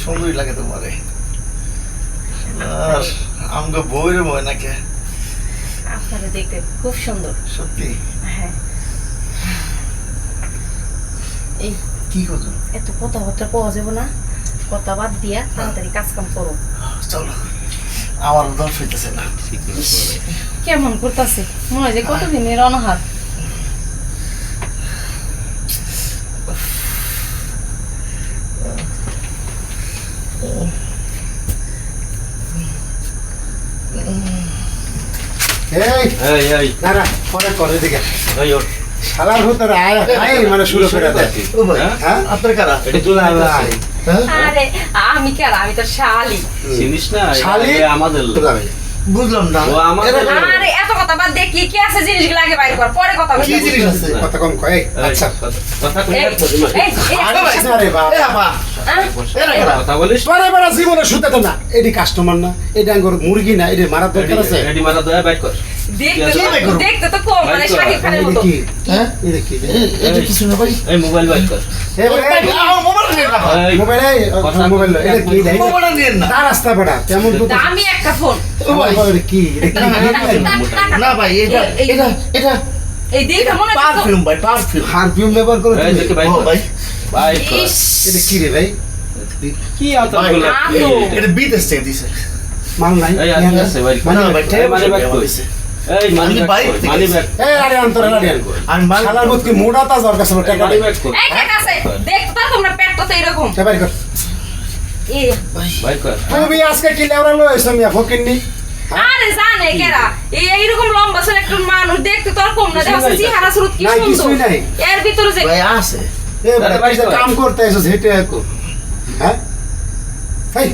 সুন্দরই লাগে তোমারে। আর আমগো বউরে বই নাকি? আপনারা দেখতে খুব সুন্দর। সত্যি? হ্যাঁ। এই কি করছো? এত কথাবার্তা পাওয়া যাবে না, কথা বাদ দিয়া তাড়াতাড়ি কাজ কাম করো। চলো, আমার দম হইতেছে না। কেমন করতেছে, মনে হয় যে কতদিনের অনাহার। আপনার কারা? আরে আমি কেন, আমি তো শালি। চিনিস না শালি? আমাদের বুঝলাম না। ও আমাদের আরে এত কথা বাদ দিয়ে কি কি আছে জিনিসগুলো আগে বাইর কর, পরে কথা কি বলবি। জিনিস আছে? কথা কম কয়। আচ্ছা কথা কই এই, এই, এই, আরে ভাই, আরে বাবা এ আপা, এরা কারা? কথা বলিস বারে বারে জীবনে শুতে না, এডি কাস্টমার না, এডি আঙ্গুর মুরগি না, এডি মারা দরকার আছে। রেডি মারা দয়া বাইক কর দেখতে কি বাইর করবো? দেখতে তো কম, মানে বাইর কর। শাকিব খানের এডি মতো। কি? হ্যাঁ? এডি কি? এটা কিছু না ভাই। এই মোবাইল বাইক কর মোবাইল নিয়ে না। এই মোবাইল মোবাইল এটা কি দেয়? মোবাইল নিয়ে না। তার রাস্তা বেড়া তেমন তো দামি একটা ফোন। ও ভাই, এটা কি? এটা কি? না ভাই, এটা এটা এটা এই দেখে মনে হচ্ছে তো- পারফিউম ভাই, পারফিউম। পারফিউম ব্যবহার করে এই তুমি? দেখে বাইক ও কর ভাই, বাইক কর ইস, এটা কি রে ভাই? কি আতঙ্ক ভাই, লাগছে আতো। এটা বিদেশ থেকে দিছে। মাল নাই? এই আগে আছে বাইক কর না ভাই, এই মানি ব্যাগ কর দিছে। এই মানি আমি ব্যাগ বাইক কর থেকে মানি ব্যাগ এই আরে আন্তর আরে আমি মাল শালার মত কি মোড়া তা জর কাছে টাকা মানি ব্যাগ কর এই ঠিক আছে, দেখতে তো তোমরা পেটটা তো এরকম। বাইর কর। এই বাইক কর তুমি আজকে কি লেওরা লইছ মিয়া ফকিন্নি? আরে জানে কেরা, এইরকম লম্বা সর একটা মানুষ দেখতে তো আর কম না, দেখো কিছুই নাই। চেহারা সুরত কি নাই, কিছুই সুন্দর। নাই। এর ভিতরে যে ভাই আছে। এ ভাই যে কাম করতে আইছো হেঁটে আকো। হ্যাঁ? এই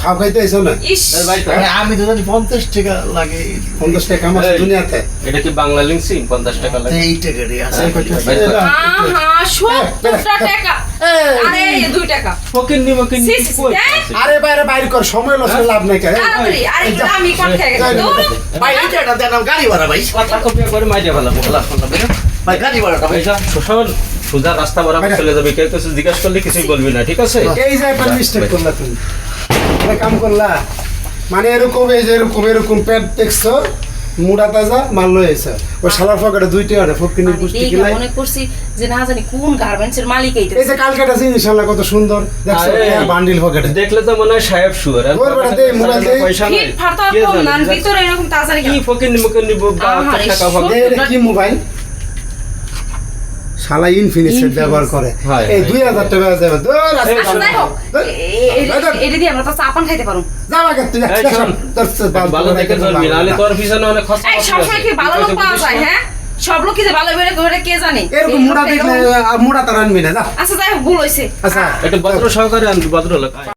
খাও খাইতে আইছো না? ইস, এই বাইক কর ভাই, আমি তো জানি 50 টাকা লাগে। 50 টাকা আমার এই। দুনিয়াতে। এটা কি বাংলা লিংসি 50 টাকা লাগে এই টাকারই আছে। বাইক কর আহা 70 টাকা। আরে 2 টাকা। ফকির নি মকির নি সি, সি, কই এই। আছে? আরে বাইরে বাইর কর, সময় লস লাভ নাই কে। তাড়াতাড়ি, আরে একটু আমি কোন খেয়ে গেছি। দূর। ভাই, এই টাকাটা দেন, আমি গাড়ি ভাড়া ভাই। কথা কপি করে মাইরা ভালো বলা ভাই, গাড়ি ভাড়াটা ভাই। পয়সা শোষণ সোজা রাস্তা বরাবর চলে যাবে কেউ কিছু জিজ্ঞাসা করলে কিছুই বলবি না ঠিক আছে এই যে একটা মিস্টেক করলা তুমি। এটা কাম করলা। মানে এরকম এই যে এরকম পেট দেখছো, মুড়া তাজা মাল লইছে। ওই শালার পকেটে 2 টাকা ফকিনি আমি পুষ্টি দেখে কিলাই। মনে করছি যে না জানি কোন গার্মেন্টসের মালিক এইটা। এই যে কালকেটা জিনিস আনলা কত সুন্দর দেখছো, আরে, বান্ডিল পকেটে। দেখলে তো মনে হয় সাহেব শুয়ার আর তোর বেটা দে, মোবাইল দে। পয়সা নাই ফিট ফাটা কে কম জানে? না, ভিতরে এরকম তাজা কি ফকির নি মকির নি আহারে, টাকা সব- ভাগ এটা কি মোবাইল? শালা ইনফিনিক্স Infinix। ব্যবহার করে। হয়, এই হয়। 2000 টাকা যাবে। দূর আজকে আচ্ছা যাই হোক, এটা দিয়ে আমরা তো চাপান খাইতে পারো। যাও আগে তুই এই শোন, ভালো দেখে ধরবি নাহলে তোর পিছনে অনেক খরচা এই সবসময় কি ভালো লোক পাওয়া যায়? হ্যাঁ, সব লোক কি যে ভালো বেড়ে করে কে জানে? এরকম এই মুড়া লোকটা দেখলে এরকম- মুড়া তার আনবি না, যা। আচ্ছা যাই হোক, ভুল হয়েছে। আচ্ছা একটু ভদ্র সহকারে আনবি ভদ্র লোক